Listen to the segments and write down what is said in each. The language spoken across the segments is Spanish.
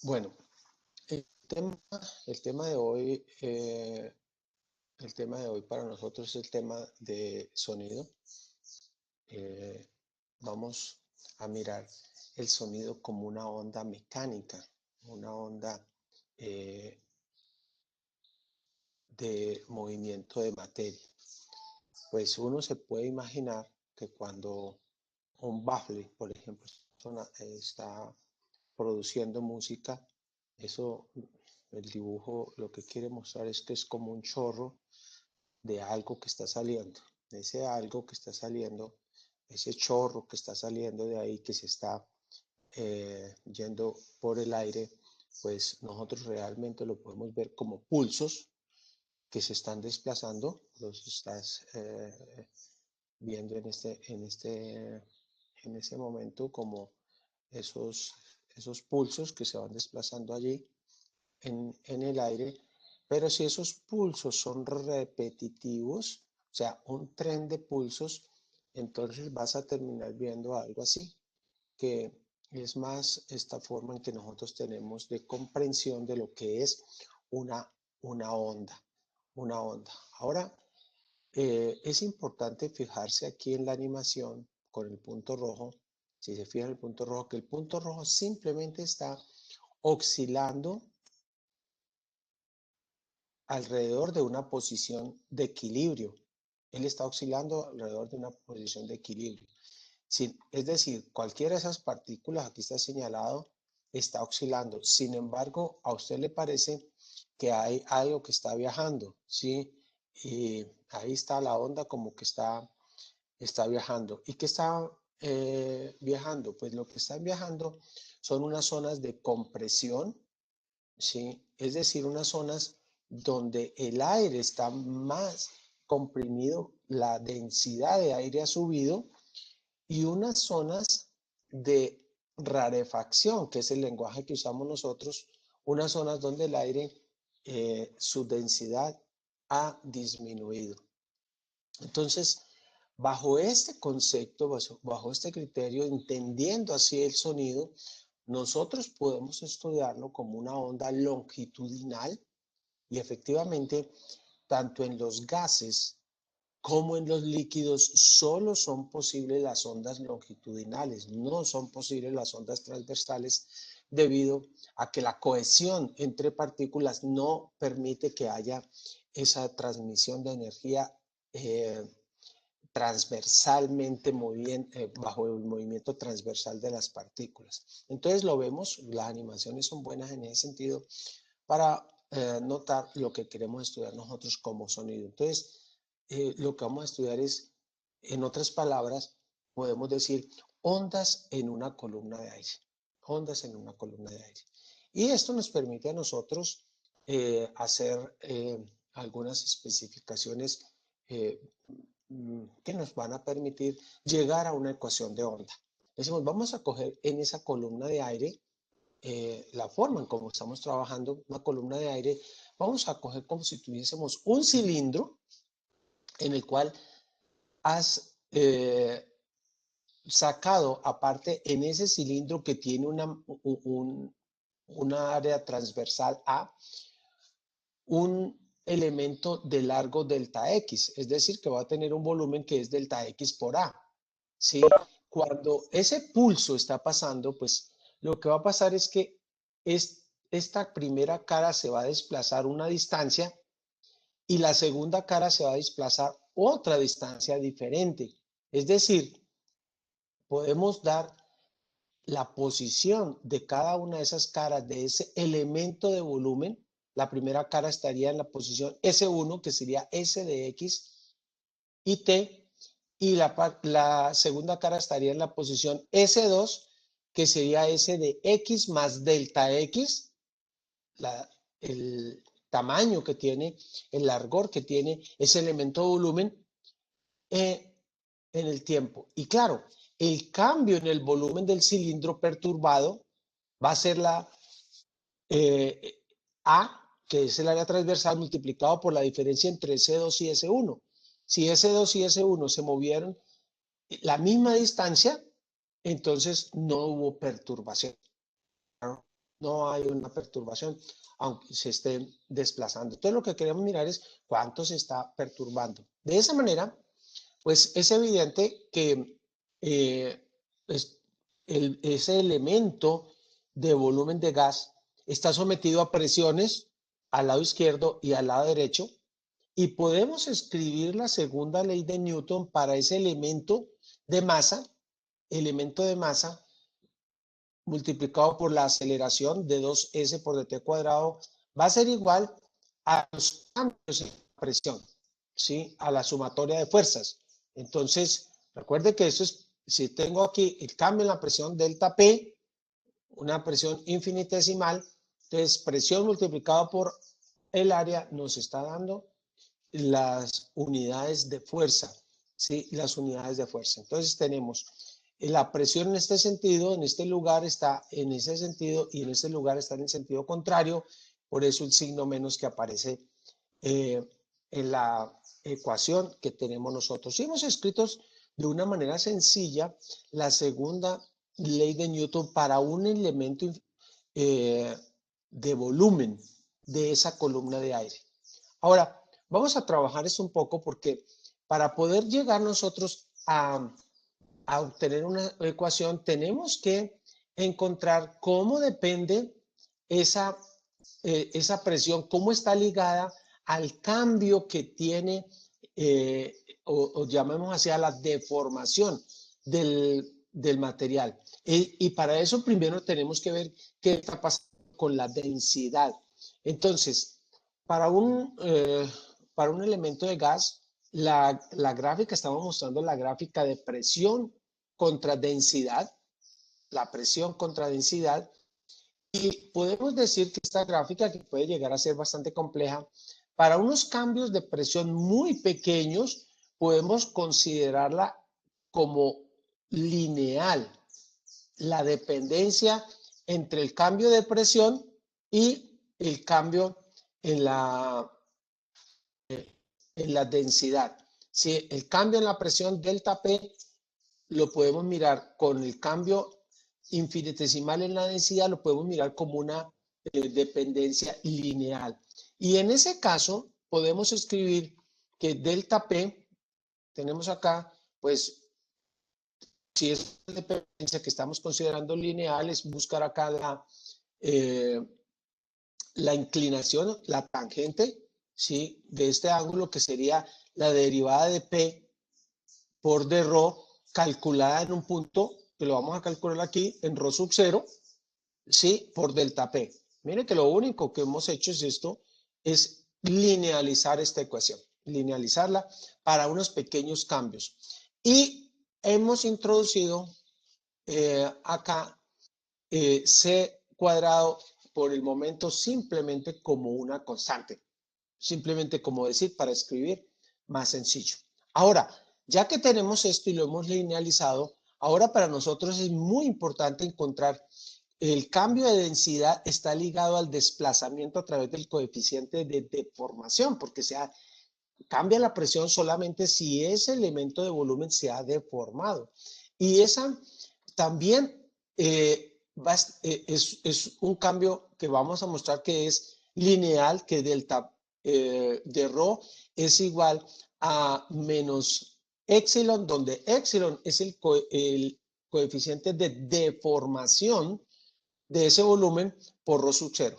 Bueno, el tema, el tema de hoy, el tema de hoy para nosotros es el tema de sonido. Eh, Vamos a mirar el sonido como una onda mecánica, una onda eh, de movimiento de materia. Pues uno se puede imaginar que cuando un baffle, por ejemplo, está produciendo música, eso, el dibujo lo que quiere mostrar es que es como un chorro de algo que está saliendo. Ese algo que está saliendo, ese chorro que está saliendo de ahí, que se está yendo por el aire, pues nosotros realmente lo podemos ver como pulsos que se están desplazando. Los estás viendo en este momento como esos, esos pulsos que se van desplazando allí en el aire, pero si esos pulsos son repetitivos, o sea, un tren de pulsos, entonces vas a terminar viendo algo así, que es más esta forma en que nosotros tenemos de comprensión de lo que es una, una onda, una onda. Ahora, es importante fijarse aquí en la animación con el punto rojo, si se fija en el punto rojo, que el punto rojo simplemente está oscilando alrededor de una posición de equilibrio. Él está oscilando alrededor de una posición de equilibrio. Es decir, cualquiera de esas partículas, aquí está señalado, está oscilando. Sin embargo, a usted le parece que hay algo que está viajando, ¿sí? Y ahí está la onda como que está viajando. ¿Y qué está viajando? Pues lo que están viajando son unas zonas de compresión, ¿sí? Es decir, unas zonas donde el aire está más comprimido, la densidad de aire ha subido, y unas zonas de rarefacción, que es el lenguaje que usamos nosotros, unas zonas donde el aire, su densidad ha disminuido. Entonces, bajo este concepto, bajo este criterio, entendiendo así el sonido, nosotros podemos estudiarlo como una onda longitudinal y efectivamente, tanto en los gases como en los líquidos, solo son posibles las ondas longitudinales, no son posibles las ondas transversales debido a que la cohesión entre partículas no permite que haya esa transmisión de energía eh, transversalmente bajo el movimiento transversal de las partículas. Entonces lo vemos, las animaciones son buenas en ese sentido para notar lo que queremos estudiar nosotros como sonido. Entonces, lo que vamos a estudiar es, en otras palabras, podemos decir ondas en una columna de aire, ondas en una columna de aire. Y esto nos permite a nosotros hacer algunas especificaciones eh, que nos van a permitir llegar a una ecuación de onda. Decimos, vamos a coger en esa columna de aire la forma en cómo estamos trabajando una columna de aire, vamos a coger como si tuviésemos un cilindro en el cual has sacado aparte en ese cilindro que tiene una área transversal A, un elemento de largo delta X, es decir, que va a tener un volumen que es delta X por A. ¿Sí? Cuando ese pulso está pasando, pues lo que va a pasar es que esta primera cara se va a desplazar una distancia y la segunda cara se va a desplazar otra distancia diferente. Es decir, podemos dar la posición de cada una de esas caras de ese elemento de volumen. La primera cara estaría en la posición S1, que sería S de X y T, y la segunda cara estaría en la posición S2, que sería S de X más delta X, el tamaño que tiene, el largor que tiene ese elemento de volumen en el tiempo. Y claro, el cambio en el volumen del cilindro perturbado va a ser la A, que es el área transversal, multiplicado por la diferencia entre S2 y S1. Si S2 y S1 se movieron la misma distancia, entonces no hubo perturbación. no hay una perturbación, aunque se esté desplazando. Entonces lo que queremos mirar es cuánto se está perturbando. De esa manera, pues es evidente que ese elemento de volumen de gas está sometido a presiones al lado izquierdo y al lado derecho, y podemos escribir la segunda ley de Newton para ese elemento de masa multiplicado por la aceleración de 2s por dt cuadrado va a ser igual a los cambios en presión, ¿sí? A la sumatoria de fuerzas. Entonces, recuerde que eso es, si tengo aquí el cambio en la presión delta P, una presión infinitesimal, entonces presión multiplicado por el área nos está dando las unidades de fuerza, ¿sí? Las unidades de fuerza. Entonces tenemos la presión en este sentido, en este lugar está en ese sentido y en este lugar está en el sentido contrario, por eso el signo menos que aparece en la ecuación que tenemos nosotros. Y hemos escrito de una manera sencilla la segunda ley de Newton para un elemento de volumen de esa columna de aire. Ahora, vamos a trabajar eso un poco porque para poder llegar nosotros a obtener una ecuación tenemos que encontrar cómo depende esa presión, cómo está ligada al cambio que tiene, o llamemos así, a la deformación del material. Y para eso primero tenemos que ver qué está pasando con la densidad. Entonces, para un elemento de gas, la gráfica, estamos mostrando la gráfica de presión contra densidad, la presión contra densidad, y podemos decir que esta gráfica, que puede llegar a ser bastante compleja, para unos cambios de presión muy pequeños, podemos considerarla como lineal, la dependencia entre el cambio de presión y el cambio en la densidad. Si el cambio en la presión delta P lo podemos mirar con el cambio infinitesimal en la densidad, lo podemos mirar como una dependencia lineal. Y en ese caso podemos escribir que delta P, tenemos acá, pues si es una dependencia que estamos considerando lineal, es buscar acá la inclinación, la tangente, ¿sí? De este ángulo, que sería la derivada de P por d rho, calculada en un punto, que lo vamos a calcular aquí, en rho sub 0, ¿sí? Por delta P. Miren que lo único que hemos hecho es esto, es linealizar esta ecuación, linealizarla para unos pequeños cambios. Y hemos introducido acá c cuadrado por el momento simplemente como una constante. Simplemente como decir, para escribir más sencillo. Ahora, ya que tenemos esto y lo hemos linealizado, ahora para nosotros es muy importante encontrar el cambio de densidad está ligado al desplazamiento a través del coeficiente de deformación, porque cambia la presión solamente si ese elemento de volumen se ha deformado. Y esa también es un cambio que vamos a mostrar que es lineal, que delta de rho es igual a menos epsilon, donde epsilon es el coeficiente de deformación de ese volumen por rho sub 0.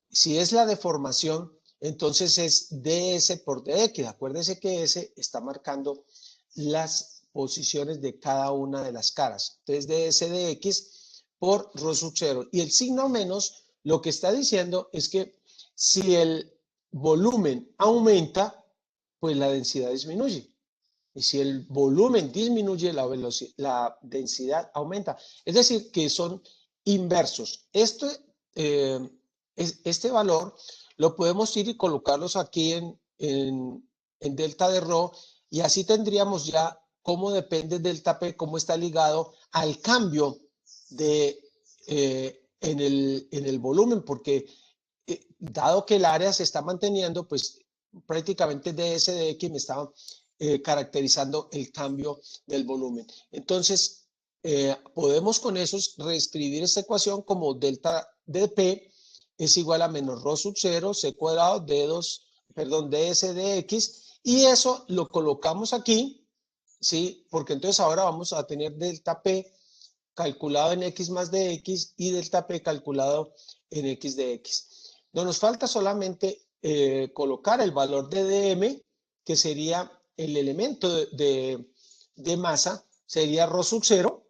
Si es la deformación, entonces es ds por dx. Acuérdense que S está marcando las posiciones de cada una de las caras. Entonces ds dx por rho sub 0. Y el signo menos lo que está diciendo es que si el volumen aumenta, pues la densidad disminuye. Y si el volumen disminuye, la densidad aumenta. Es decir, que son inversos. Este valor lo podemos ir y colocarlos aquí en delta de rho, y así tendríamos ya cómo depende delta P, cómo está ligado al cambio en el volumen, porque dado que el área se está manteniendo, pues prácticamente ds de x me estaba caracterizando el cambio del volumen. Entonces, podemos con eso reescribir esta ecuación como delta de P es igual a menos rho sub 0, C cuadrado, ds de X, y eso lo colocamos aquí, ¿sí? Porque entonces ahora vamos a tener delta P calculado en X más de X y delta P calculado en X de X. No nos falta solamente colocar el valor de dm, que sería el elemento de masa, sería rho sub 0,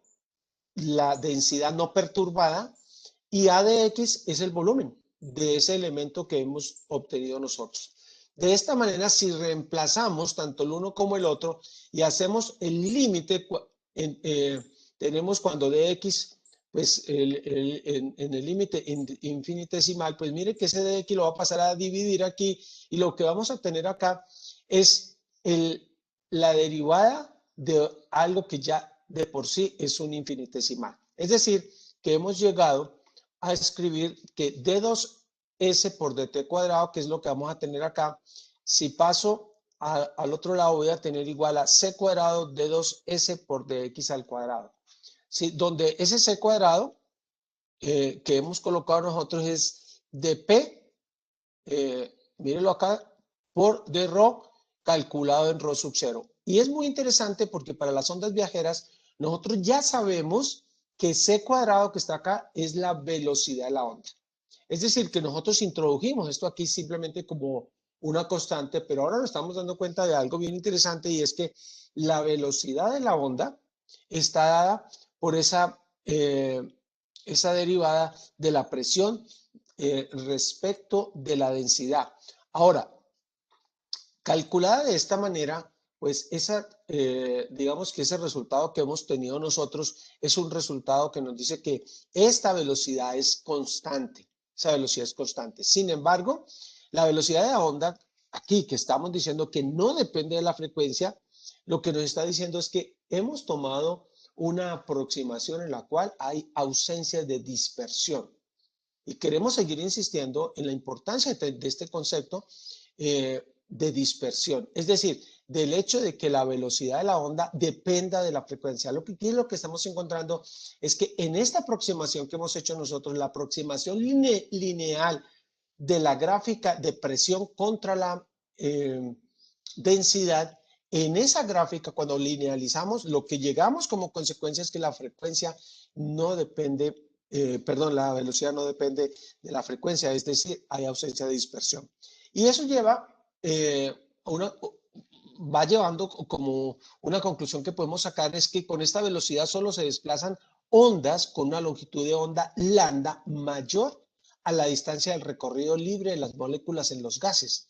la densidad no perturbada, y A de X es el volumen de ese elemento que hemos obtenido nosotros. De esta manera, si reemplazamos tanto el uno como el otro y hacemos el límite, tenemos cuando dx, pues en el límite infinitesimal, pues mire que ese dx lo va a pasar a dividir aquí y lo que vamos a tener acá es la derivada de algo que ya de por sí es un infinitesimal. Es decir, que hemos llegado a escribir que d2s por dt cuadrado, que es lo que vamos a tener acá, si paso al otro lado voy a tener igual a c cuadrado d2s por dx al cuadrado. ¿Sí? Donde ese c cuadrado que hemos colocado nosotros es dp, mírenlo acá, por d rho calculado en rho sub 0. Y es muy interesante porque para las ondas viajeras nosotros ya sabemos que c cuadrado que está acá es la velocidad de la onda. Es decir, que nosotros introdujimos esto aquí simplemente como una constante, pero ahora nos estamos dando cuenta de algo bien interesante y es que la velocidad de la onda está dada por esa derivada de la presión respecto de la densidad. Ahora, calculada de esta manera, pues digamos que ese resultado que hemos tenido nosotros es un resultado que nos dice que esta velocidad es constante. Esa velocidad es constante. Sin embargo, la velocidad de la onda, aquí que estamos diciendo que no depende de la frecuencia, lo que nos está diciendo es que hemos tomado una aproximación en la cual hay ausencia de dispersión. Y queremos seguir insistiendo en la importancia de este concepto de dispersión. Es decir, del hecho de que la velocidad de la onda dependa de la frecuencia. Lo que estamos encontrando es que en esta aproximación que hemos hecho nosotros, la aproximación lineal de la gráfica de presión contra la densidad, en esa gráfica, cuando linealizamos, lo que llegamos como consecuencia es que la frecuencia no depende, la velocidad no depende de la frecuencia, es decir, hay ausencia de dispersión. Y eso va llevando como una conclusión que podemos sacar es que con esta velocidad solo se desplazan ondas con una longitud de onda lambda mayor a la distancia del recorrido libre de las moléculas en los gases.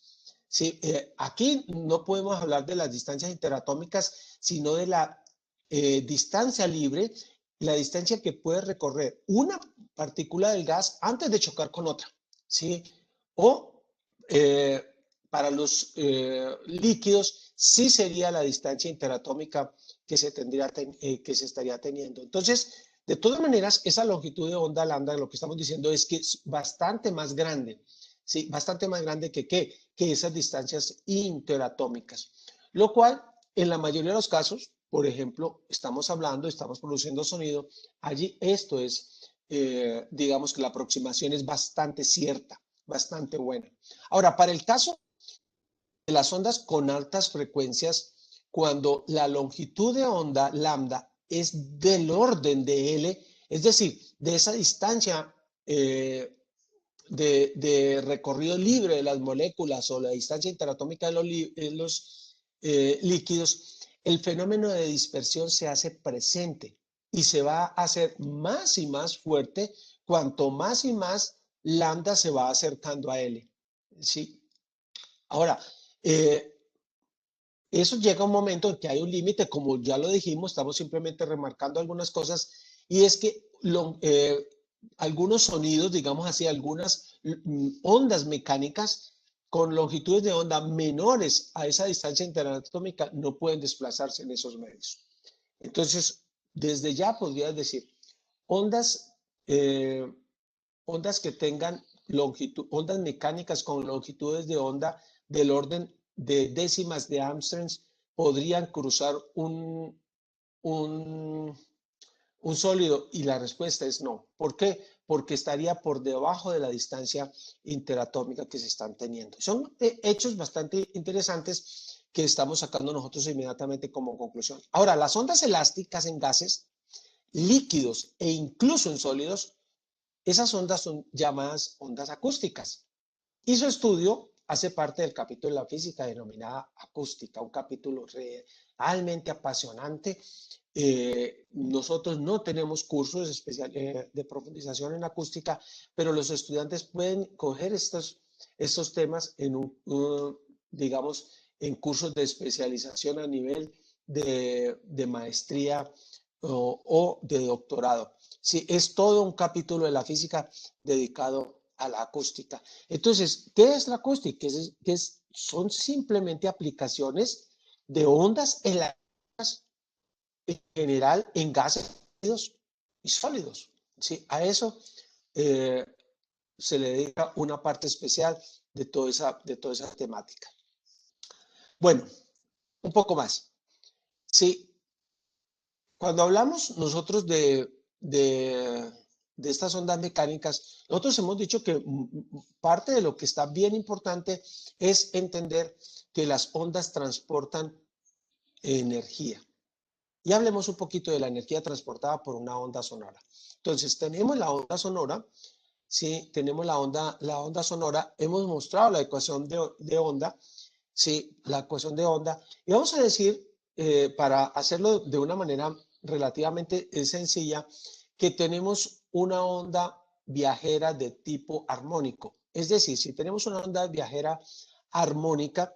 Sí, aquí no podemos hablar de las distancias interatómicas, sino de la distancia libre, la distancia que puede recorrer una partícula del gas antes de chocar con otra, ¿sí? O para los líquidos sí sería la distancia interatómica que se estaría teniendo. Entonces, de todas maneras, esa longitud de onda lambda, lo que estamos diciendo es que es bastante más grande, ¿sí? Bastante más grande que esas distancias interatómicas. Lo cual, en la mayoría de los casos, por ejemplo, estamos produciendo sonido, allí esto es, digamos que la aproximación es bastante cierta, bastante buena. Ahora, para el caso de las ondas con altas frecuencias, cuando la longitud de onda lambda es del orden de L, es decir, de esa distancia de recorrido libre de las moléculas o la distancia interatómica de los líquidos, el fenómeno de dispersión se hace presente y se va a hacer más y más fuerte cuanto más y más lambda se va acercando a L. ¿Sí? Ahora, eso llega a un momento en que hay un límite, como ya lo dijimos, estamos simplemente remarcando algunas cosas, y es que algunos sonidos, digamos así, algunas ondas mecánicas con longitudes de onda menores a esa distancia interatómica no pueden desplazarse en esos medios. Entonces, desde ya podrías decir, ondas que tengan ondas mecánicas con longitudes de onda del orden de décimas de Armstrongs podrían cruzar un sólido, y la respuesta es no. ¿Por qué? porque estaría por debajo de la distancia interatómica que se están teniendo. Son hechos bastante interesantes que estamos sacando nosotros inmediatamente como conclusión. Ahora, las ondas elásticas en gases, líquidos e incluso en sólidos, esas ondas son llamadas ondas acústicas. Y su estudio hace parte del capítulo de la física denominada acústica, un capítulo realmente apasionante. Nosotros no tenemos cursos de profundización en acústica, pero los estudiantes pueden coger estos temas en digamos, en cursos de especialización a nivel de maestría o de doctorado. Sí, es todo un capítulo de la física dedicado a la acústica. Entonces, ¿qué es la acústica? Son simplemente aplicaciones de ondas elásticas en general en gases y sólidos. ¿Sí? A eso se le dedica una parte especial de toda esa temática. Bueno, un poco más. Sí, cuando hablamos nosotros de estas ondas mecánicas, nosotros hemos dicho que parte de lo que está bien importante es entender que las ondas transportan energía. Y hablemos un poquito de la energía transportada por una onda sonora. Entonces, tenemos la onda sonora, sí, tenemos la onda sonora, hemos mostrado la ecuación de onda, sí, la ecuación de onda, y vamos a decir, para hacerlo de una manera relativamente sencilla, que tenemos una onda viajera de tipo armónico. Es decir, si tenemos una onda viajera armónica,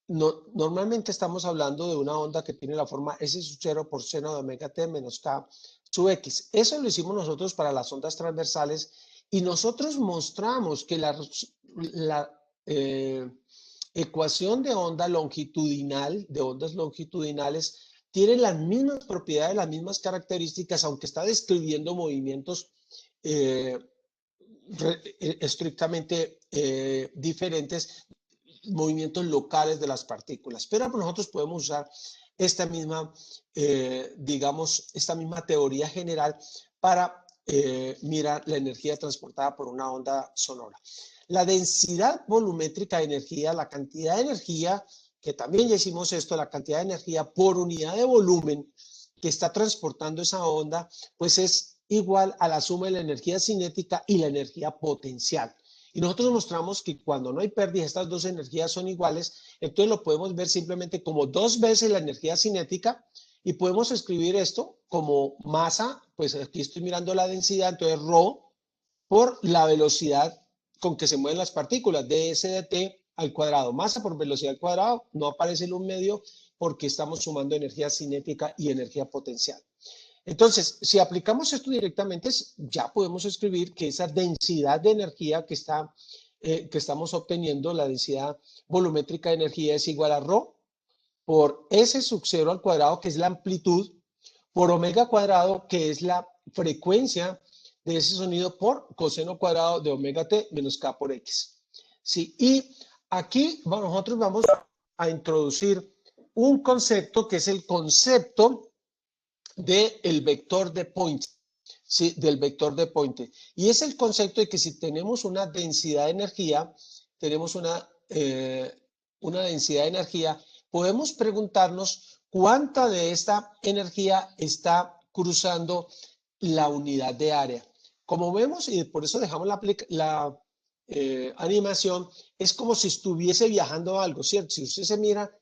normalmente estamos hablando de una onda que tiene la forma S sub 0 por seno de omega t menos K sub X. Eso lo hicimos nosotros para las ondas transversales y nosotros mostramos que la ecuación de onda longitudinal, de ondas longitudinales, tiene las mismas propiedades, las mismas características, aunque está describiendo movimientos estrictamente diferentes, movimientos locales de las partículas. Pero nosotros podemos usar esta misma, digamos, esta misma teoría general para mirar la energía transportada por una onda sonora. La densidad volumétrica de energía, la cantidad de energía, que también ya hicimos esto, la cantidad de energía por unidad de volumen que está transportando esa onda, pues es igual a la suma de la energía cinética y la energía potencial. Y nosotros mostramos que cuando no hay pérdida, estas dos energías son iguales, entonces lo podemos ver simplemente como 2 veces la energía cinética y podemos escribir esto como masa, pues aquí estoy mirando la densidad, entonces ρ por la velocidad con que se mueven las partículas, ds de t al cuadrado, masa por velocidad al cuadrado, no aparece el 1/2 porque estamos sumando energía cinética y energía potencial. Entonces, si aplicamos esto directamente, ya podemos escribir que esa densidad de energía que estamos obteniendo, la densidad volumétrica de energía es igual a ρ por S sub 0 al cuadrado, que es la amplitud, por omega cuadrado, que es la frecuencia de ese sonido, por coseno cuadrado de omega t menos K por X. ¿Sí? Y aquí nosotros vamos a introducir un concepto que es el concepto del vector de Poynting, ¿sí? Del vector de Poynting. Y es el concepto de que si tenemos una densidad de energía, tenemos una densidad de energía, podemos preguntarnos cuánta de esta energía está cruzando la unidad de área. Como vemos, y por eso dejamos la animación, es como si estuviese viajando algo, ¿cierto? Si usted se mira,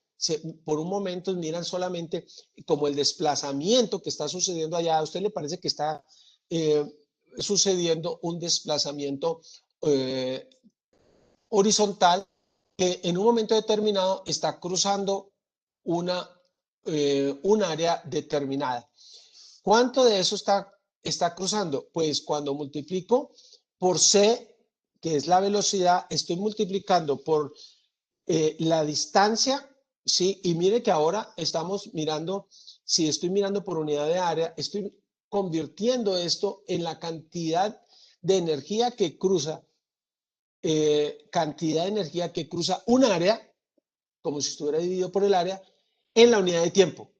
por un momento miran solamente como el desplazamiento que está sucediendo allá, a usted le parece que está sucediendo un desplazamiento horizontal que en un momento determinado está cruzando un área determinada. ¿Cuánto de eso está cruzando? Pues cuando multiplico por c, que es la velocidad, estoy multiplicando por la distancia, ¿sí? Y mire que ahora estamos mirando, si estoy mirando por unidad de área, estoy convirtiendo esto en la cantidad de energía que cruza, un área, como si estuviera dividido por el área, en la unidad de tiempo,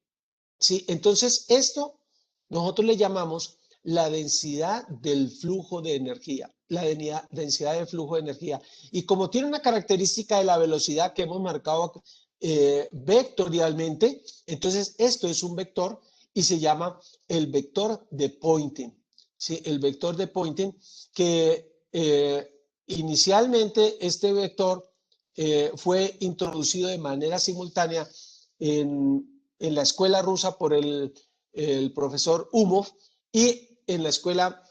¿sí? Entonces, esto nosotros le llamamos la densidad del flujo de energía, densidad del flujo de energía. Y como tiene una característica de la velocidad que hemos marcado vectorialmente, entonces esto es un vector y se llama el vector de Poynting. ¿Sí? El vector de Poynting que inicialmente este vector fue introducido de manera simultánea en la escuela rusa por el profesor Umov y en la escuela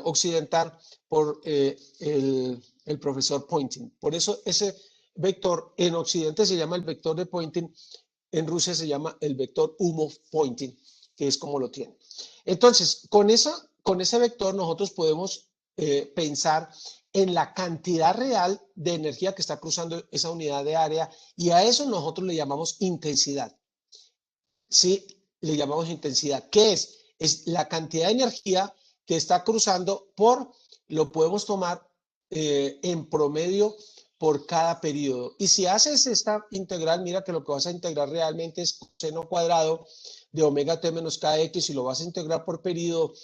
occidental por el profesor Poynting. Por eso ese vector en Occidente se llama el vector de Poynting, en Rusia se llama el vector Umov-Poynting, que es como lo tiene. Entonces, con ese vector nosotros podemos pensar en la cantidad real de energía que está cruzando esa unidad de área y a eso nosotros le llamamos intensidad. Sí, le llamamos intensidad. ¿Qué es? Es la cantidad de energía que está cruzando lo podemos tomar en promedio por cada periodo. Y si haces esta integral, mira que lo que vas a integrar realmente es seno cuadrado de omega t menos kx y lo vas a integrar por periodo.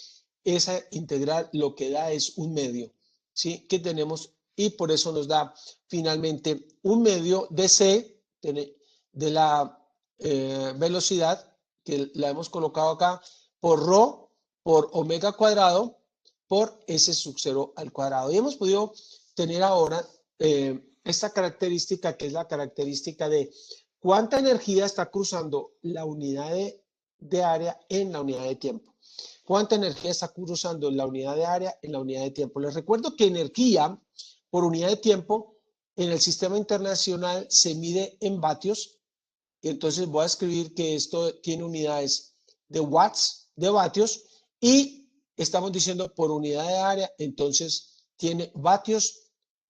Esa integral lo que da es un medio, ¿sí? Que tenemos y por eso nos da finalmente un medio de c, de la velocidad, que la hemos colocado acá, por rho, por omega cuadrado, por s sub 0 al cuadrado. Y hemos podido tener ahora esta característica, que es la característica de cuánta energía está cruzando la unidad de área en la unidad de tiempo. ¿Cuánta energía está cruzando la unidad de área en la unidad de tiempo? Les recuerdo que energía por unidad de tiempo en el sistema internacional se mide en vatios. Entonces voy a escribir que esto tiene unidades de watts, de vatios, y estamos diciendo por unidad de área, entonces tiene vatios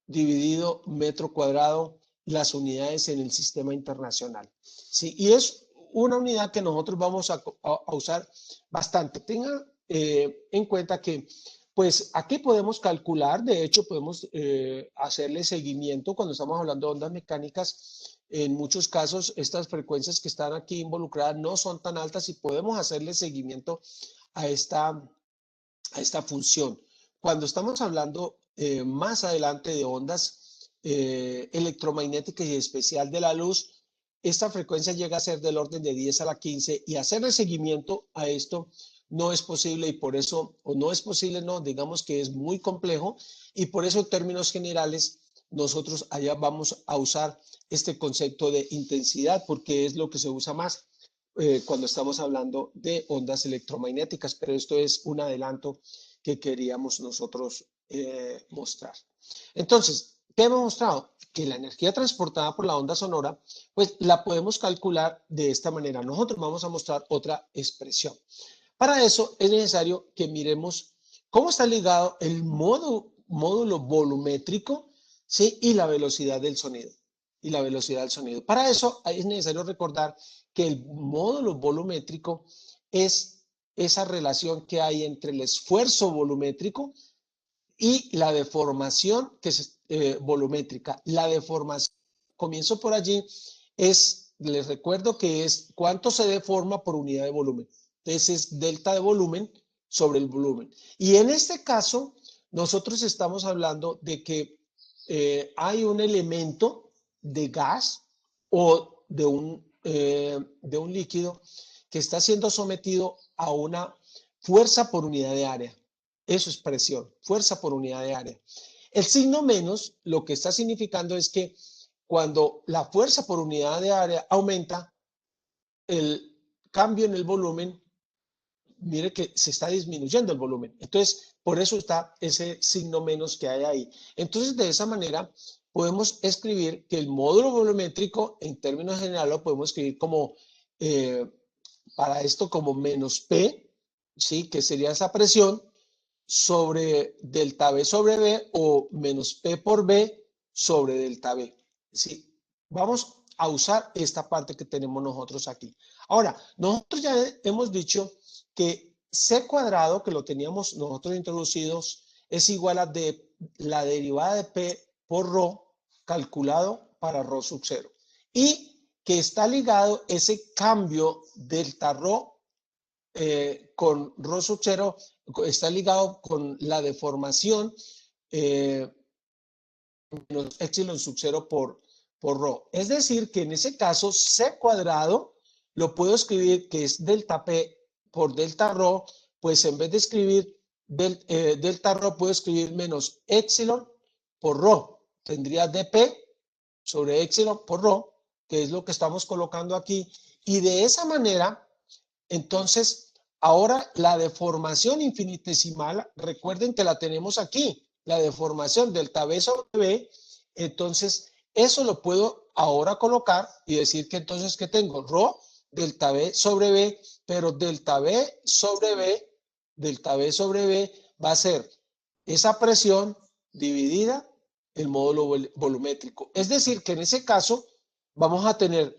dividido metro cuadrado las unidades en el sistema internacional. ¿Sí? Y es una unidad que nosotros vamos a usar bastante. Tenga en cuenta que pues aquí podemos calcular, de hecho podemos hacerle seguimiento cuando estamos hablando de ondas mecánicas. En muchos casos estas frecuencias que están aquí involucradas no son tan altas y podemos hacerle seguimiento a esta función. Cuando estamos hablando más adelante de ondas electromagnéticas y especial de la luz, esta frecuencia llega a ser del orden de 10 a la 15 y hacerle seguimiento a esto no es posible y por eso, o no es posible, no, digamos que es muy complejo y por eso en términos generales nosotros allá vamos a usar este concepto de intensidad porque es lo que se usa más cuando estamos hablando de ondas electromagnéticas, pero esto es un adelanto que queríamos nosotros mostrar. Entonces, ¿qué hemos mostrado? Que la energía transportada por la onda sonora, pues la podemos calcular de esta manera. Nosotros vamos a mostrar otra expresión. Para eso es necesario que miremos cómo está ligado el módulo volumétrico, ¿sí? Y la velocidad del sonido. Y la velocidad del sonido. Para eso es necesario recordar que el módulo volumétrico es esa relación que hay entre el esfuerzo volumétrico y la deformación que es volumétrica. La deformación, comienzo por allí, les recuerdo que es cuánto se deforma por unidad de volumen. Entonces es delta de volumen sobre el volumen. Y en este caso, nosotros estamos hablando de que hay un elemento de gas o de un líquido que está siendo sometido a una fuerza por unidad de área. Eso es presión, fuerza por unidad de área. El signo menos lo que está significando es que cuando la fuerza por unidad de área aumenta, el cambio en el volumen, mire que se está disminuyendo el volumen. Entonces, por eso está ese signo menos que hay ahí. Entonces, de esa manera, podemos escribir que el módulo volumétrico, en términos generales, lo podemos escribir como, para esto, como menos P, ¿sí? Que sería esa presión sobre delta B sobre B o menos P por B sobre delta B. ¿Sí? Vamos a usar esta parte que tenemos nosotros aquí. Ahora, nosotros ya hemos dicho que C cuadrado, que lo teníamos nosotros introducidos, es igual a la derivada de P por rho calculado para rho sub 0. Y que está ligado ese cambio delta rho con rho sub 0 está ligado con la deformación menos epsilon sub 0 por rho. Es decir, que en ese caso C cuadrado lo puedo escribir que es delta P por delta rho, pues en vez de escribir delta rho puedo escribir menos epsilon por rho. Tendría dP sobre epsilon por rho, que es lo que estamos colocando aquí. Y de esa manera, entonces, ahora la deformación infinitesimal, recuerden que la tenemos aquí, la deformación delta B sobre B, entonces eso lo puedo ahora colocar y decir que entonces que tengo rho delta B sobre B, pero delta B sobre B va a ser esa presión dividida el módulo volumétrico. Es decir, que en ese caso vamos a tener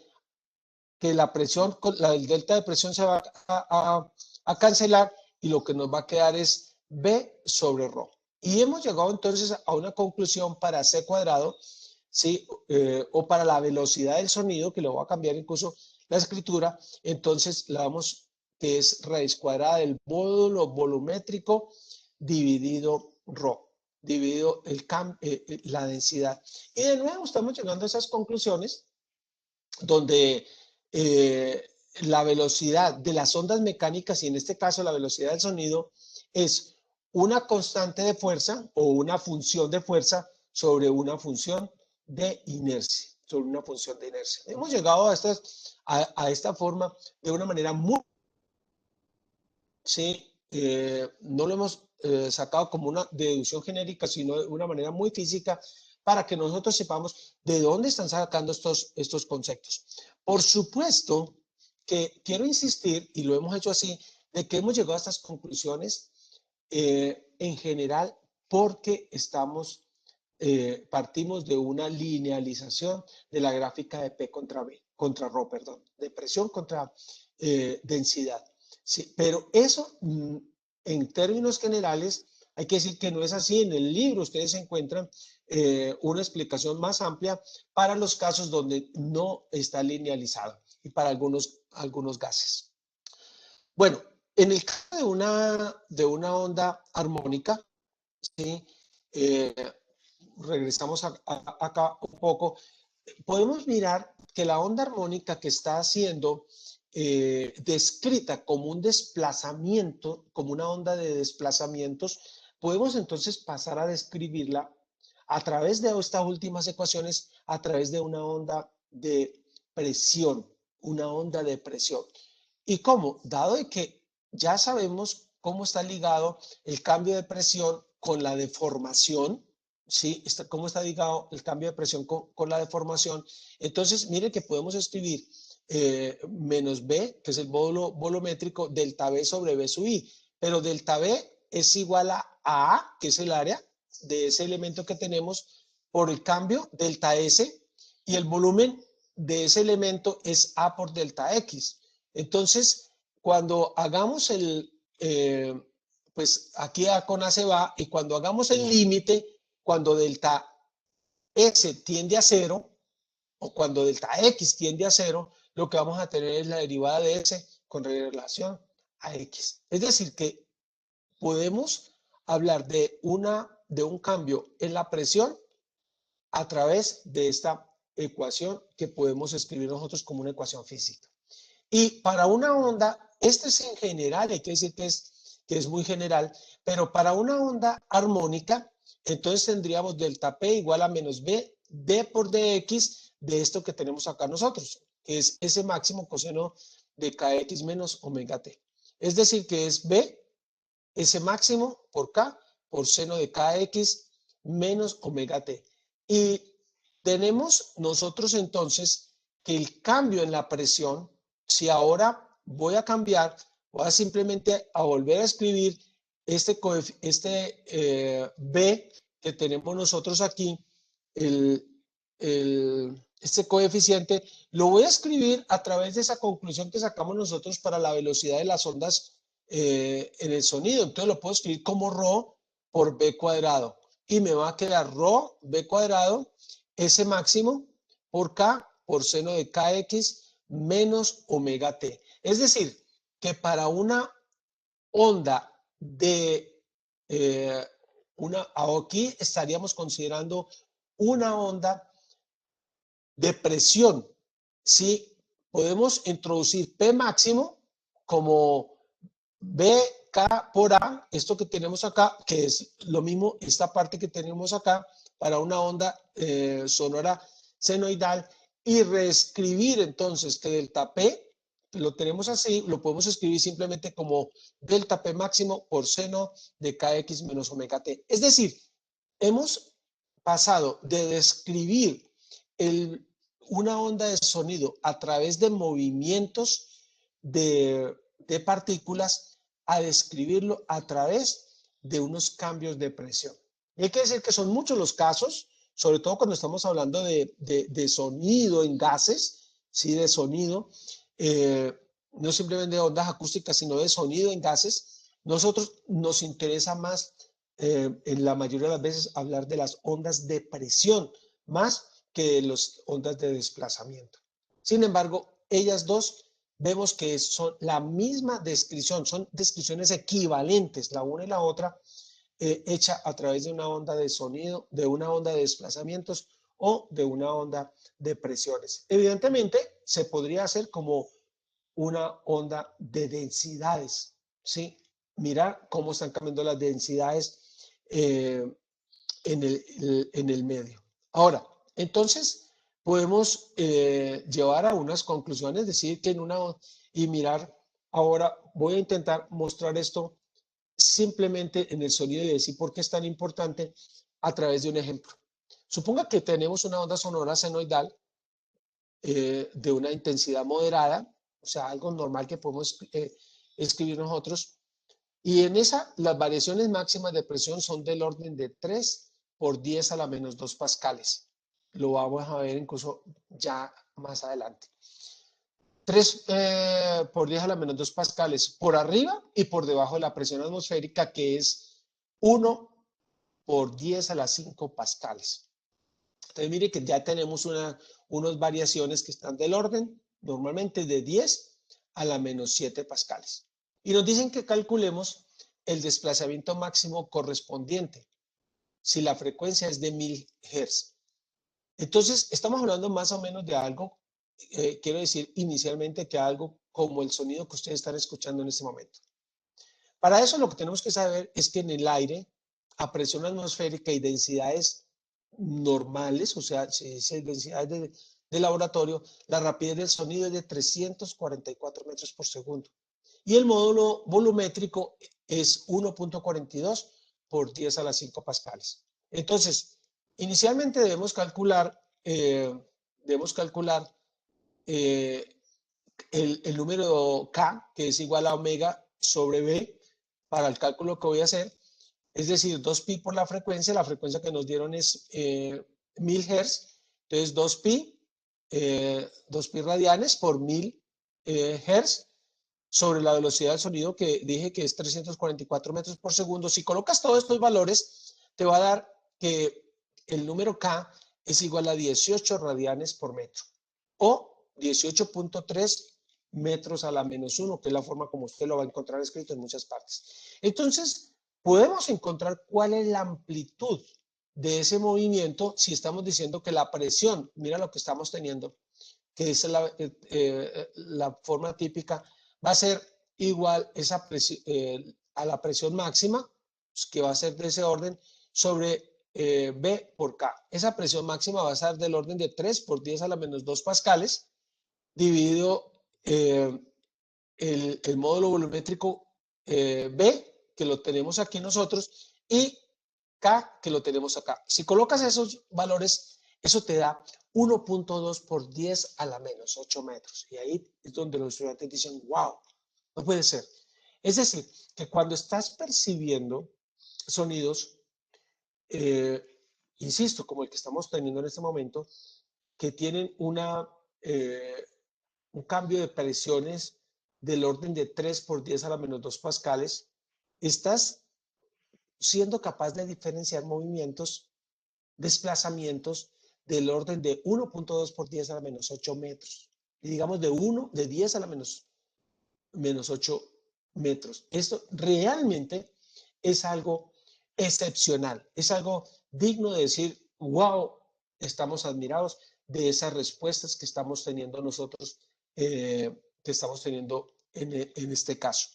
que la presión, el delta de presión se va a cancelar y lo que nos va a quedar es B sobre rho. Y hemos llegado entonces a una conclusión para C cuadrado, ¿sí? O para la velocidad del sonido, que le voy a cambiar incluso la escritura, entonces la vamos, que es raíz cuadrada del módulo volumétrico dividido rho, dividido la densidad. Y de nuevo estamos llegando a esas conclusiones donde la velocidad de las ondas mecánicas, y en este caso la velocidad del sonido, es una constante de fuerza o una función de fuerza sobre una función de inercia, sobre una función de inercia. Hemos llegado a esta forma de una manera muy... Sí, no lo hemos sacado como una deducción genérica, sino de una manera muy física para que nosotros sepamos de dónde están sacando estos conceptos. Por supuesto que quiero insistir, y lo hemos hecho así, de que hemos llegado a estas conclusiones en general porque partimos de una linealización de la gráfica de P contra Rho, perdón, de presión contra densidad. Sí, pero eso, en términos generales, hay que decir que no es así. En el libro ustedes encuentran una explicación más amplia para los casos donde no está linealizado y para algunos gases. Bueno, en el caso de una onda armónica, ¿sí? Regresamos acá un poco, podemos mirar que la onda armónica que está haciendo descrita como un desplazamiento, como una onda de desplazamientos, podemos entonces pasar a describirla a través de estas últimas ecuaciones, a través de una onda de presión, una onda de presión. ¿Y cómo? Dado de que ya sabemos cómo está ligado el cambio de presión con la deformación, ¿sí? ¿Cómo está ligado el cambio de presión con la deformación? Entonces, miren que podemos escribir menos B, que es el módulo volumétrico, delta B sobre B sub I. Pero delta B es igual a, que es el área de ese elemento que tenemos, por el cambio delta S, y el volumen de ese elemento es A por delta X. Entonces, cuando hagamos pues aquí A con A se va, y cuando hagamos el límite, cuando delta S tiende a 0, o cuando delta X tiende a 0, lo que vamos a tener es la derivada de S con relación a X. Es decir, que podemos hablar de un cambio en la presión a través de esta ecuación que podemos escribir nosotros como una ecuación física. Y para una onda, este es en general, hay que decir que es muy general, pero para una onda armónica, entonces tendríamos delta P igual a menos B, D por DX de esto que tenemos acá nosotros, que es ese máximo coseno de KX menos omega T. Es decir, que es B, ese máximo por K, por seno de KX menos omega T. Y tenemos nosotros entonces que el cambio en la presión, si ahora voy a cambiar, voy a simplemente a volver a escribir este B que tenemos nosotros aquí, este coeficiente, lo voy a escribir a través de esa conclusión que sacamos nosotros para la velocidad de las ondas en el sonido. Entonces lo puedo escribir como ρ por B cuadrado. Y me va a quedar ρ B cuadrado, ese máximo, por K, por seno de KX, menos omega T. Es decir, que para una onda de aquí estaríamos considerando una onda de presión. Si podemos introducir P máximo como BK por A, esto que tenemos acá, que es lo mismo, esta parte que tenemos acá, para una onda sonora senoidal, y reescribir entonces que delta P, lo tenemos así, lo podemos escribir simplemente como delta P máximo por seno de KX menos omega T. Es decir, hemos pasado de describir una onda de sonido a través de movimientos de partículas a describirlo a través de unos cambios de presión. Y hay que decir que son muchos los casos, sobre todo cuando estamos hablando de sonido en gases, ¿sí? De sonido, no simplemente de ondas acústicas, sino de sonido en gases. Nosotros nos interesa más, en la mayoría de las veces, hablar de las ondas de presión, más que de las ondas de desplazamiento. Sin embargo, ellas dos vemos que son la misma descripción, son descripciones equivalentes, la una y la otra, hecha a través de una onda de sonido, de una onda de desplazamientos o de una onda de presiones. Evidentemente, se podría hacer como una onda de densidades, ¿sí? Mirar cómo están cambiando las densidades en el medio. Ahora, entonces, podemos llevar a unas conclusiones, decir que y mirar, ahora voy a intentar mostrar esto simplemente en el sonido y decir por qué es tan importante a través de un ejemplo. Suponga que tenemos una onda sonora senoidal de una intensidad moderada, o sea, algo normal que podemos escribir nosotros, y en esa las variaciones máximas de presión son del orden de 3 por 10 a la menos 2 pascales. Lo vamos a ver incluso ya más adelante. 3 por 10 a la menos 2 pascales por arriba y por debajo de la presión atmosférica, que es 1 por 10 a las 5 pascales. Entonces mire que ya tenemos unas variaciones que están del orden normalmente de 10 a la menos 7 pascales. Y nos dicen que calculemos el desplazamiento máximo correspondiente si la frecuencia es de 1000 Hz. Entonces estamos hablando más o menos de algo, quiero decir inicialmente que algo como el sonido que ustedes están escuchando en este momento. Para eso lo que tenemos que saber es que en el aire, a presión atmosférica y densidades normales, o sea, si es densidades de laboratorio, la rapidez del sonido es de 344 metros por segundo. Y el módulo volumétrico es 1.42 por 10 a las 5 pascales. Entonces, inicialmente debemos calcular el número K, que es igual a omega sobre B, para el cálculo que voy a hacer, es decir, 2pi por la frecuencia que nos dieron es 1000 Hz, entonces 2pi radianes por 1000 Hz sobre la velocidad del sonido que dije que es 344 metros por segundo. Si colocas todos estos valores, te va a dar que el número K es igual a 18 radianes por metro o 18.3 metros a la menos 1, que es la forma como usted lo va a encontrar escrito en muchas partes. Entonces, podemos encontrar cuál es la amplitud de ese movimiento si estamos diciendo que la presión, mira lo que estamos teniendo, que es la forma típica, va a ser igual a la presión máxima, que va a ser de ese orden, sobre B por K. Esa presión máxima va a ser del orden de 3 por 10 a la menos 2 pascales, dividido el módulo volumétrico B, que lo tenemos aquí nosotros, y K, que lo tenemos acá. Si colocas esos valores, eso te da 1.2 por 10 a la menos 8 metros. Y ahí es donde los estudiantes dicen, wow, no puede ser. Es decir, que cuando estás percibiendo sonidos, insisto, como el que estamos teniendo en este momento, que tienen un cambio de presiones del orden de 3 por 10 a la menos 2 pascales, estás siendo capaz de diferenciar movimientos, desplazamientos del orden de 1.2 por 10 a la menos 8 metros. Y digamos de 10 a la menos 8 metros. Esto realmente es algo excepcional, es algo digno de decir, wow, estamos admirados de esas respuestas que estamos teniendo nosotros, que estamos teniendo en este caso.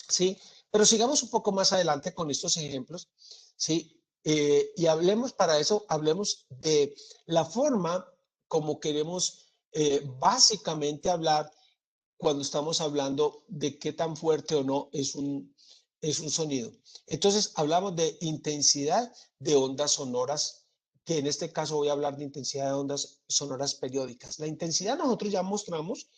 ¿Sí? Pero sigamos un poco más adelante con estos ejemplos, ¿sí? Y hablemos para eso, hablemos de la forma como queremos básicamente hablar cuando estamos hablando de qué tan fuerte o no es un sonido. Entonces, hablamos de intensidad de ondas sonoras, que en este caso voy a hablar de intensidad de ondas sonoras periódicas. La intensidad nosotros ya mostramos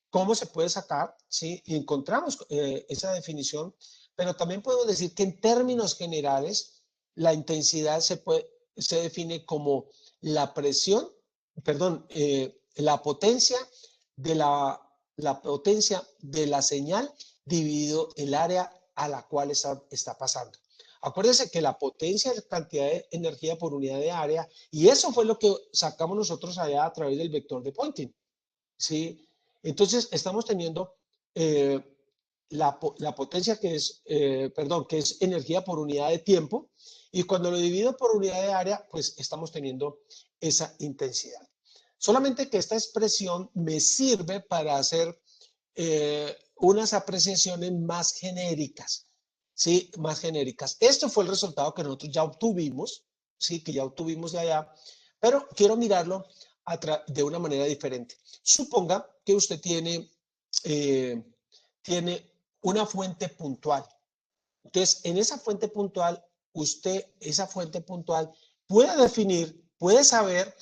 cómo se puede sacar, ¿sí? Y encontramos esa definición, pero también podemos decir que en términos generales, la intensidad se define como la presión, perdón, la potencia la potencia de la señal dividido el área a la cual está pasando. Acuérdense que la potencia es la cantidad de energía por unidad de área y eso fue lo que sacamos nosotros allá a través del vector de Poynting. ¿Sí? Entonces estamos teniendo la potencia que es, perdón, que es energía por unidad de tiempo y cuando lo divido por unidad de área, pues estamos teniendo esa intensidad. Solamente que esta expresión me sirve para hacer unas apreciaciones más genéricas, ¿sí? Más genéricas. Esto fue el resultado que nosotros ya obtuvimos, ¿sí? Que ya obtuvimos de allá, pero quiero mirarlo de una manera diferente. Suponga que usted tiene una fuente puntual. Entonces, en esa fuente puntual, esa fuente puntual, puede saber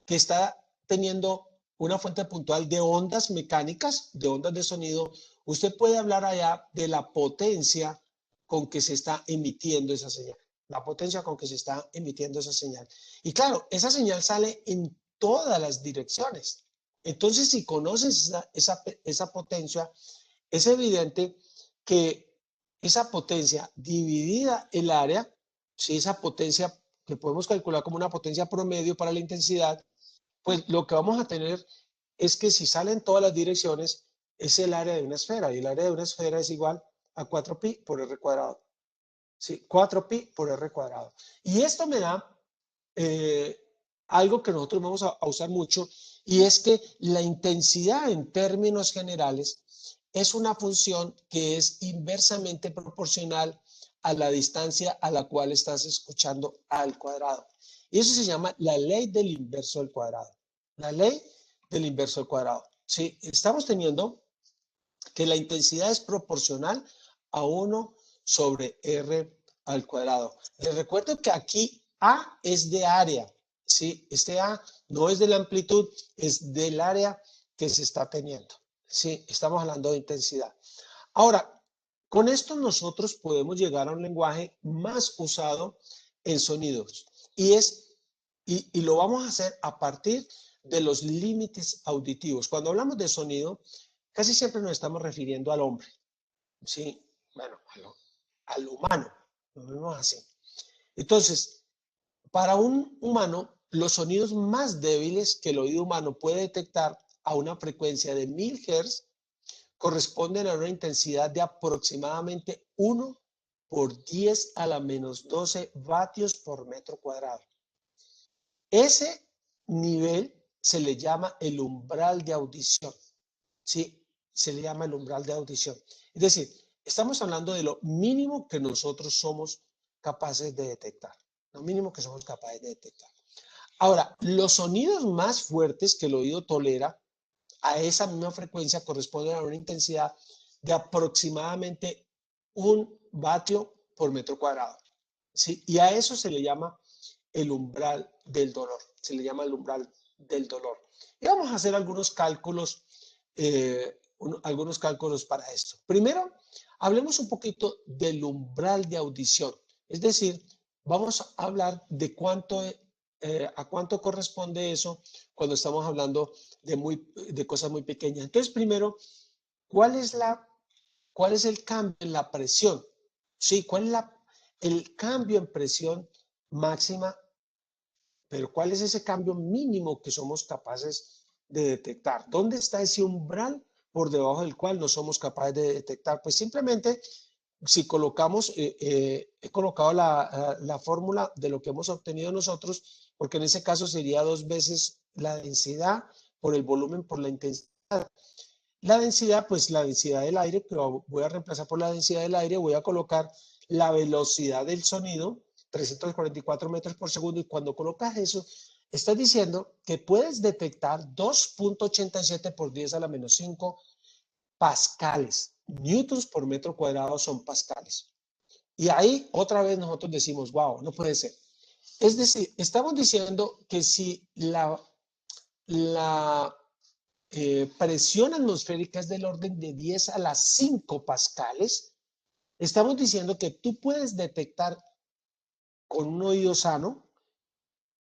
que está teniendo una fuente puntual de ondas mecánicas, de ondas de sonido. Usted puede hablar allá de la potencia con que se está emitiendo esa señal. La potencia con que se está emitiendo esa señal. Y claro, esa señal sale en todas las direcciones. Entonces, si conoces esa potencia, es evidente que esa potencia dividida el área, si esa potencia que podemos calcular como una potencia promedio para la intensidad, pues lo que vamos a tener es que si sale en todas las direcciones, es el área de una esfera, y el área de una esfera es igual a 4pi por r cuadrado. ¿Sí? 4pi por r cuadrado. Y esto me da algo que nosotros vamos a usar mucho, y es que la intensidad en términos generales es una función que es inversamente proporcional a la distancia a la cual estás escuchando al cuadrado. Y eso se llama la ley del inverso al cuadrado. La ley del inverso al cuadrado. ¿Sí? Estamos teniendo que la intensidad es proporcional a 1 sobre r al cuadrado. Les recuerdo que aquí A es de área, ¿sí? Este A no es de la amplitud, es del área que se está teniendo, ¿sí? Estamos hablando de intensidad. Ahora, con esto nosotros podemos llegar a un lenguaje más usado en sonidos y lo vamos a hacer a partir de los límites auditivos. Cuando hablamos de sonido, casi siempre nos estamos refiriendo al hombre, ¿sí? Bueno, al humano, lo vemos así. Entonces, para un humano, los sonidos más débiles que el oído humano puede detectar a una frecuencia de 1000 Hz corresponden a una intensidad de aproximadamente 1 por 10 a la menos 12 vatios por metro cuadrado. Ese nivel se le llama el umbral de audición. ¿Sí? Se le llama el umbral de audición. Es decir, estamos hablando de lo mínimo que nosotros somos capaces de detectar. Lo mínimo que somos capaces de detectar. Ahora, los sonidos más fuertes que el oído tolera a esa misma frecuencia corresponden a una intensidad de aproximadamente 1 vatio por metro cuadrado. ¿Sí? Y a eso se le llama el umbral del dolor. Se le llama el umbral del dolor. Y vamos a hacer algunos cálculos para esto. Primero, hablemos un poquito del umbral de audición. Es decir, vamos a hablar de a cuánto corresponde eso cuando estamos hablando de cosas muy pequeñas. Entonces, primero, ¿cuál es el cambio en la presión? Sí, ¿cuál es el cambio en presión máxima? Pero ¿cuál es ese cambio mínimo que somos capaces de detectar? ¿Dónde está ese umbral por debajo del cual no somos capaces de detectar? Pues simplemente si colocamos, he colocado la fórmula de lo que hemos obtenido nosotros, porque en ese caso sería 2 veces la densidad por el volumen por la intensidad. La densidad, pues la densidad del aire, que voy a reemplazar por la densidad del aire, voy a colocar la velocidad del sonido, 344 metros por segundo, y cuando colocas eso, estás diciendo que puedes detectar 2.87 por 10 a la menos 5 pascales. Newtons por metro cuadrado son pascales. Y ahí otra vez nosotros decimos, wow, no puede ser. Es decir, estamos diciendo que si la presión atmosférica es del orden de 10 a las 5 pascales, estamos diciendo que tú puedes detectar con un oído sano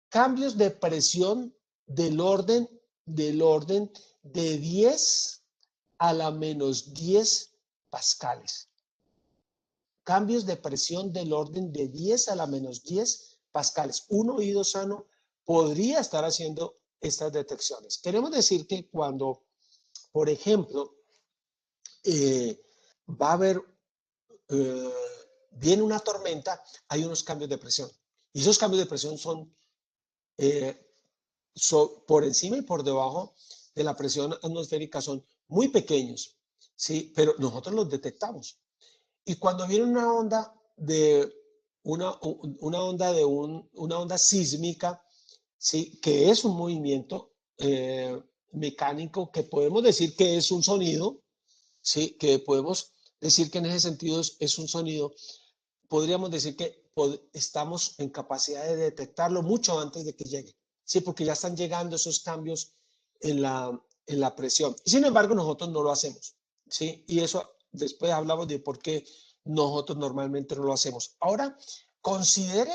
cambios de presión del orden de 10 a la menos 10 pascales. Cambios de presión del orden de 10 a la menos 10 pascales. Un oído sano podría estar haciendo estas detecciones. Queremos decir que cuando, por ejemplo, va a haber, viene una tormenta, hay unos cambios de presión. Y esos cambios de presión son por encima y por debajo de la presión atmosférica, son muy pequeños, ¿sí? Pero nosotros los detectamos. Y cuando viene una onda de una onda sísmica, ¿sí? Que es un movimiento mecánico que podemos decir que es un sonido, ¿sí? Que podemos decir que en ese sentido es un sonido, podríamos decir que estamos en capacidad de detectarlo mucho antes de que llegue, ¿sí? Porque ya están llegando esos cambios en la presión. Sin embargo, nosotros no lo hacemos, ¿sí? Y eso después hablamos de por qué nosotros normalmente no lo hacemos. Ahora, considere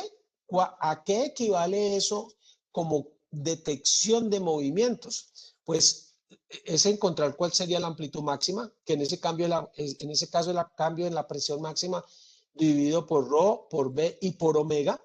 a qué equivale eso como detección de movimientos. Pues es encontrar cuál sería la amplitud máxima, que en ese caso el cambio en la presión máxima dividido por ρ, por b y por omega.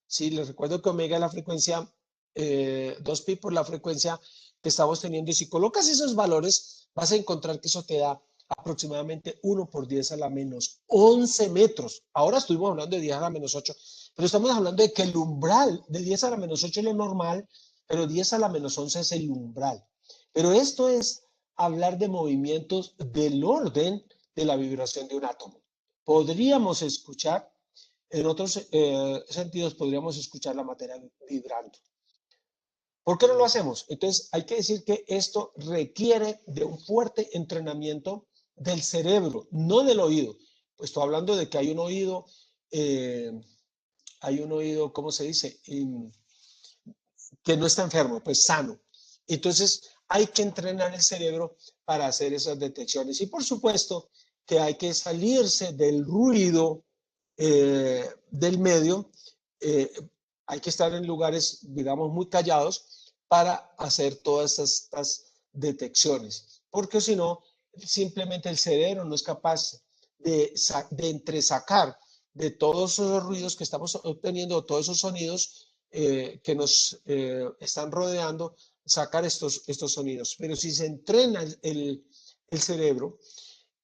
Sí, les recuerdo que omega es la frecuencia, 2pi por la frecuencia que estamos teniendo. Y si colocas esos valores, vas a encontrar que eso te da aproximadamente 1 por 10 a la menos 11 metros. Ahora estuvimos hablando de 10 a la menos 8, pero estamos hablando de que el umbral de 10 a la menos 8 es lo normal, pero 10 a la menos 11 es el umbral. Pero esto es hablar de movimientos del orden de la vibración de un átomo. Podríamos escuchar, en otros sentidos, podríamos escuchar la materia vibrando. ¿Por qué no lo hacemos? Entonces, hay que decir que esto requiere de un fuerte entrenamiento del cerebro, no del oído. Pues estoy hablando de que hay un oído, ¿cómo se dice? Que no está enfermo, pues sano. Entonces, hay que entrenar el cerebro para hacer esas detecciones. Y por supuesto que hay que salirse del ruido del medio. Hay que estar en lugares, digamos, muy callados para hacer todas estas detecciones. Porque si no, simplemente el cerebro no es capaz de entresacar de todos esos ruidos que estamos obteniendo, todos esos sonidos que nos están rodeando, sacar estos sonidos. Pero si se entrena el cerebro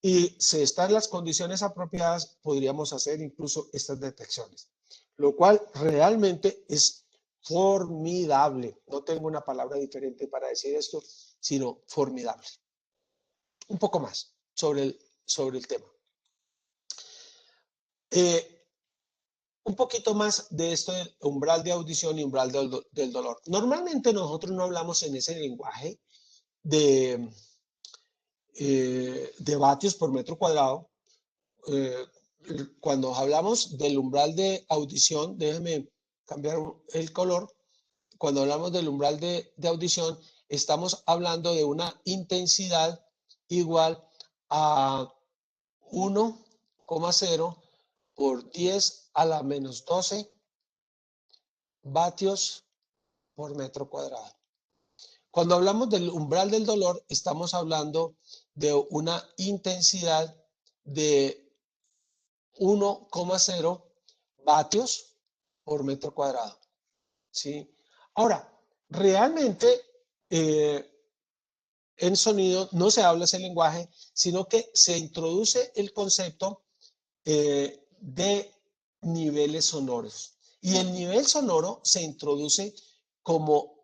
y se están en las condiciones apropiadas, podríamos hacer incluso estas detecciones, lo cual realmente es formidable. No tengo una palabra diferente para decir esto, sino formidable. Un poco más sobre el tema. Un poquito más de esto del umbral de audición y umbral del dolor. Normalmente nosotros no hablamos en ese lenguaje de vatios por metro cuadrado. Cuando hablamos del umbral de audición, déjeme cambiar el color. Cuando hablamos del umbral de audición, estamos hablando de una intensidad igual a 1,0 por 10 a la menos 12 vatios por metro cuadrado. Cuando hablamos del umbral del dolor, estamos hablando de una intensidad de 1,0 vatios por metro cuadrado. ¿Sí? Ahora, realmente en sonido no se habla ese lenguaje, sino que se introduce el concepto de niveles sonoros. Y el nivel sonoro se introduce como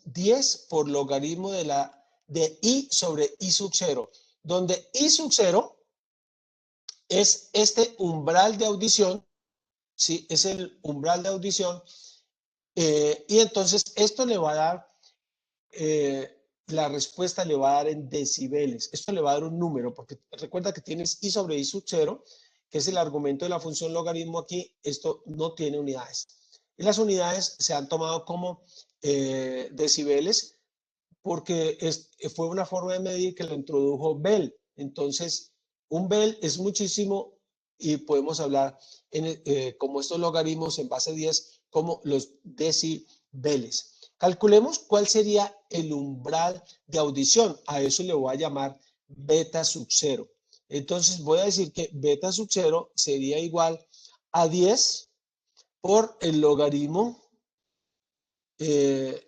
10 por logaritmo de I sobre I sub 0, donde I sub 0 es este umbral de audición, ¿sí? Es el umbral de audición, y entonces esto le va a dar, la respuesta le va a dar en decibeles. Esto le va a dar un número, porque recuerda que tienes I sobre I sub 0, que es el argumento de la función logaritmo aquí. Esto no tiene unidades. Y las unidades se han tomado como decibeles, porque fue una forma de medir que lo introdujo Bell. Entonces, un Bell es muchísimo y podemos hablar como estos logaritmos en base 10 como los decibeles. Calculemos cuál sería el umbral de audición. A eso le voy a llamar beta sub 0. Entonces voy a decir que beta sub 0 sería igual a 10 por el logaritmo de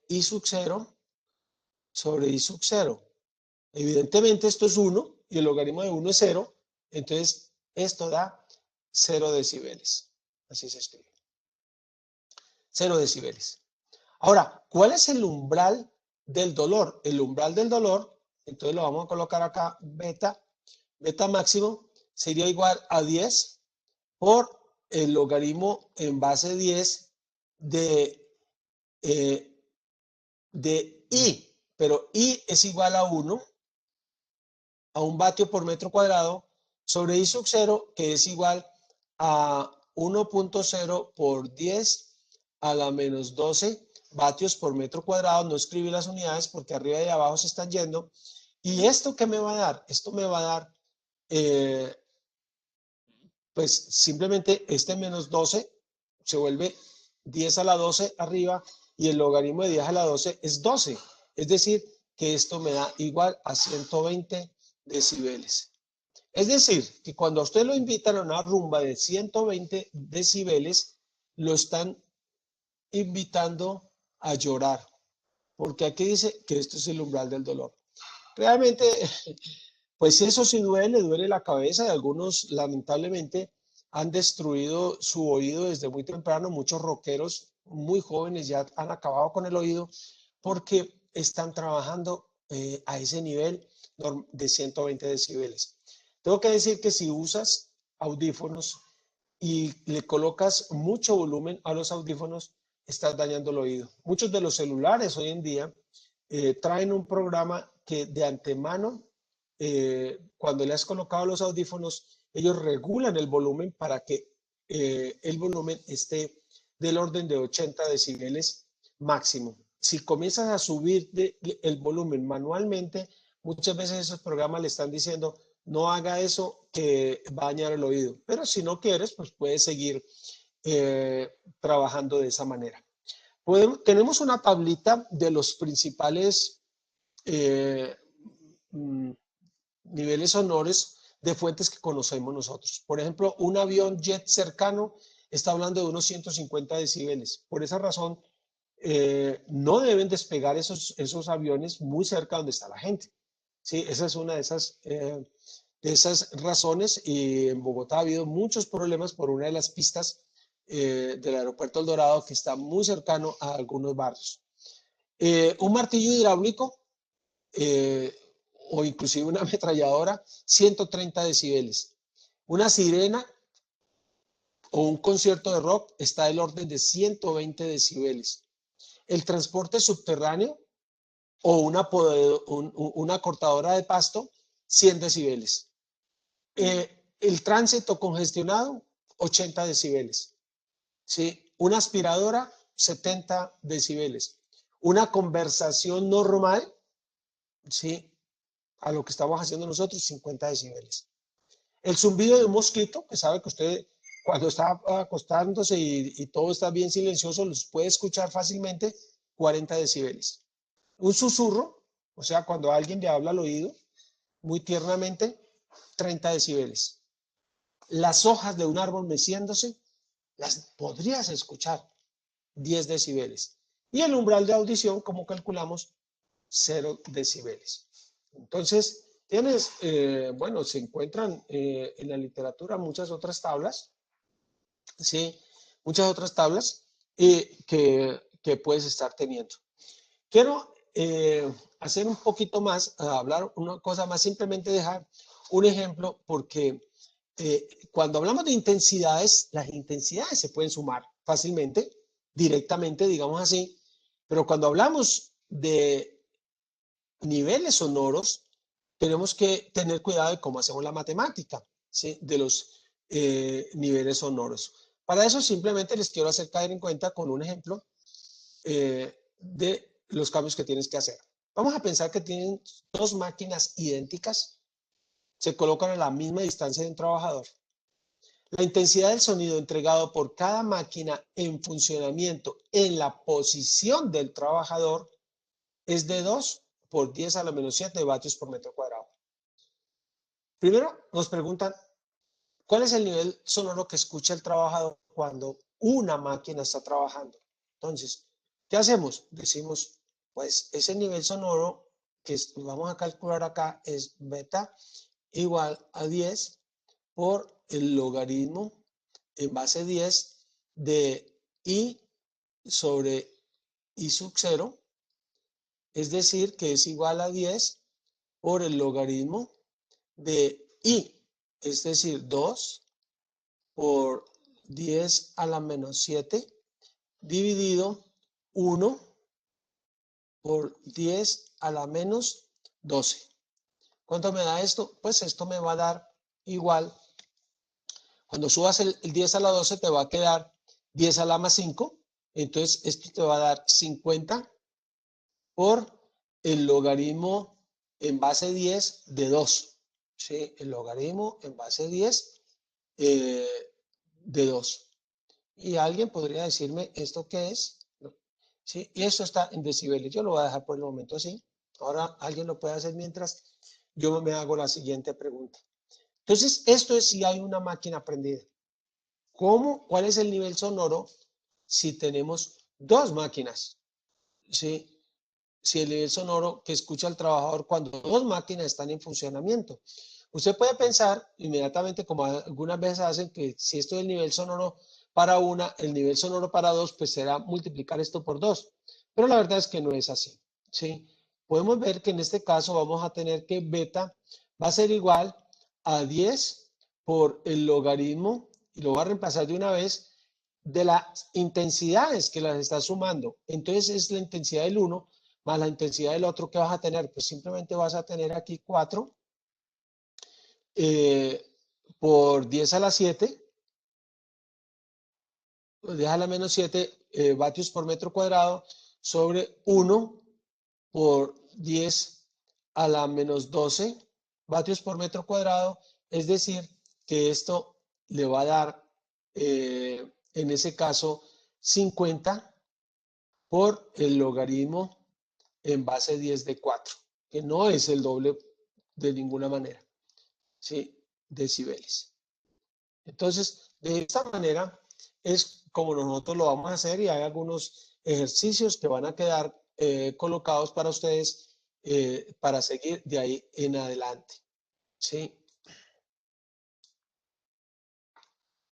I sub 0 sobre I sub 0. Evidentemente esto es 1 y el logaritmo de 1 es 0, entonces esto da 0 decibeles. Así se escribe. 0 decibeles. Ahora, ¿cuál es el umbral del dolor? El umbral del dolor, entonces lo vamos a colocar acá, beta máximo sería igual a 10 por el logaritmo en base 10 de I, pero I es igual a 1, a 1 vatio por metro cuadrado, sobre I sub 0, que es igual a 1.0 por 10 a la menos 12 vatios por metro cuadrado. No escribí las unidades porque arriba y abajo se están yendo. ¿Y esto qué me va a dar? Esto me va a dar, pues simplemente este menos 12 se vuelve 10 a la 12 arriba y el logaritmo de 10 a la 12 es 12. Es decir, que esto me da igual a 120 decibeles. Es decir, que cuando a usted lo invitan a una rumba de 120 decibeles, lo están invitando a llorar, porque aquí dice que esto es el umbral del dolor. Realmente, pues eso sí duele la cabeza, y algunos lamentablemente han destruido su oído desde muy temprano. Muchos rockeros muy jóvenes ya han acabado con el oído porque están trabajando a ese nivel de 120 decibeles. Tengo que decir que si usas audífonos y le colocas mucho volumen a los audífonos, estás dañando el oído. Muchos de los celulares hoy en día traen un programa que de antemano, cuando le has colocado los audífonos, ellos regulan el volumen para que el volumen esté del orden de 80 decibeles máximo. Si comienzas a subir el volumen manualmente, muchas veces esos programas le están diciendo, no haga eso que va a dañar el oído. Pero si no quieres, pues puedes seguir trabajando de esa manera. Tenemos una tablita de los principales niveles sonoros de fuentes que conocemos nosotros. Por ejemplo, un avión jet cercano está hablando de unos 150 decibeles. Por esa razón, no deben despegar esos aviones muy cerca donde está la gente. Sí, esa es una de esas razones, y en Bogotá ha habido muchos problemas por una de las pistas del aeropuerto El Dorado, que está muy cercano a algunos barrios. Un martillo hidráulico o inclusive una ametralladora, 130 decibeles. Una sirena o un concierto de rock está del orden de 120 decibeles. El transporte subterráneo o una cortadora de pasto, 100 decibeles. El tránsito congestionado, 80 decibeles. ¿Sí? Una aspiradora, 70 decibeles. Una conversación normal, ¿sí? A lo que estamos haciendo nosotros, 50 decibeles. El zumbido de un mosquito, que sabe que usted cuando está acostándose y todo está bien silencioso, los puede escuchar fácilmente, 40 decibeles. Un susurro, o sea, cuando alguien le habla al oído, muy tiernamente, 30 decibeles. Las hojas de un árbol meciéndose, las podrías escuchar, 10 decibeles. Y el umbral de audición, como calculamos, 0 decibeles. Entonces, Tienes, bueno, se encuentran en la literatura muchas otras tablas, ¿sí? Muchas otras tablas que puedes estar teniendo. Quiero hacer un poquito más, hablar una cosa más, simplemente dejar un ejemplo, porque cuando hablamos de intensidades, las intensidades se pueden sumar fácilmente, directamente, digamos así, pero cuando hablamos de niveles sonoros, tenemos que tener cuidado de cómo hacemos la matemática, ¿sí? De los niveles sonoros. Para eso simplemente les quiero hacer caer en cuenta con un ejemplo de los cambios que tienes que hacer. Vamos a pensar que tienen dos máquinas idénticas, se colocan a la misma distancia de un trabajador. La intensidad del sonido entregado por cada máquina en funcionamiento en la posición del trabajador es de 2 por 10 a la menos 7 vatios por metro cuadrado. Primero nos preguntan, ¿cuál es el nivel sonoro que escucha el trabajador cuando una máquina está trabajando? Entonces, ¿qué hacemos? Decimos, pues ese nivel sonoro que vamos a calcular acá es beta igual a 10 por el logaritmo en base 10 de I sobre I sub 0, es decir, que es igual a 10 por el logaritmo de I, es decir, 2 por 10 a la menos 7 dividido 1 por 10 a la menos 12. ¿Cuánto me da esto? Pues esto me va a dar igual. Cuando subas el 10 a la 12 te va a quedar 10 a la más 5. Entonces esto te va a dar 50 por el logaritmo en base 10 de 2. ¿Sí? El logaritmo en base 10 de 2. Y alguien podría decirme, ¿esto qué es? ¿Sí? Y eso está en decibeles. Yo lo voy a dejar por el momento así. Ahora alguien lo puede hacer mientras yo me hago la siguiente pregunta. Entonces, esto es si hay una máquina prendida. ¿Cómo? ¿Cuál es el nivel sonoro si tenemos dos máquinas? ¿Sí? Si el nivel sonoro que escucha el trabajador cuando dos máquinas están en funcionamiento. Usted puede pensar inmediatamente, como algunas veces hacen, que si esto es el nivel sonoro para una, el nivel sonoro para dos, pues será multiplicar esto por dos. Pero la verdad es que no es así, ¿sí? Podemos ver que en este caso vamos a tener que beta va a ser igual a 10 por el logaritmo, y lo va a reemplazar de una vez, de las intensidades que las está sumando. Entonces es la intensidad del 1 más la intensidad del otro que vas a tener. Pues simplemente vas a tener aquí 4 por 10 a la 7, 10 a la menos 7 vatios por metro cuadrado sobre 1 por 10 a la menos 12 vatios por metro cuadrado. Es decir, que esto le va a dar, en ese caso, 50 por el logaritmo en base 10 de 4, que no es el doble de ninguna manera, ¿sí? Decibeles. Entonces, de esta manera es como nosotros lo vamos a hacer, y hay algunos ejercicios que van a quedar colocados para ustedes para seguir de ahí en adelante, ¿sí?